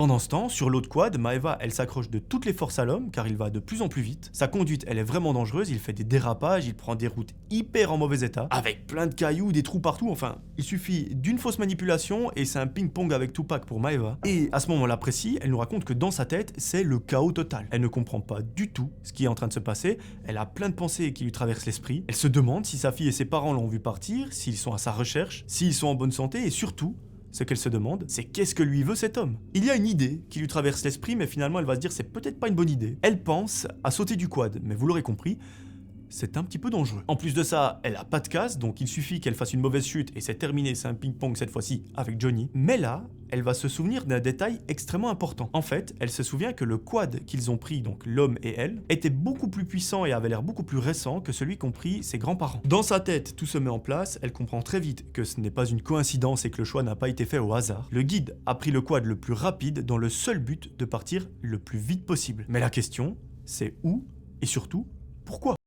Pendant ce temps, sur l'autre quad, Maeva, elle s'accroche de toutes les forces à l'homme car il va de plus en plus vite. Sa conduite, elle est vraiment dangereuse, il fait des dérapages, il prend des routes hyper en mauvais état, avec plein de cailloux, des trous partout, enfin, il suffit d'une fausse manipulation et c'est un ping-pong avec Tupac pour Maeva. Et à ce moment-là précis, elle nous raconte que dans sa tête, c'est le chaos total. Elle ne comprend pas du tout ce qui est en train de se passer, elle a plein de pensées qui lui traversent l'esprit, elle se demande si sa fille et ses parents l'ont vu partir, s'ils sont à sa recherche, s'ils sont en bonne santé et surtout, ce qu'elle se demande, c'est qu'est-ce que lui veut cet homme. Il y a une idée qui lui traverse l'esprit, mais finalement elle va se dire c'est peut-être pas une bonne idée. Elle pense à sauter du quad, mais vous l'aurez compris, c'est un petit peu dangereux. En plus de ça, elle a pas de casse, donc il suffit qu'elle fasse une mauvaise chute et c'est terminé, c'est un ping-pong cette fois-ci avec Johnny. Mais là, elle va se souvenir d'un détail extrêmement important. En fait, elle se souvient que le quad qu'ils ont pris, donc l'homme et elle, était beaucoup plus puissant et avait l'air beaucoup plus récent que celui qu'ont pris ses grands-parents. Dans sa tête, tout se met en place, elle comprend très vite que ce n'est pas une coïncidence et que le choix n'a pas été fait au hasard. Le guide a pris le quad le plus rapide dans le seul but de partir le plus vite possible. Mais la question, c'est où et surtout, pourquoi ?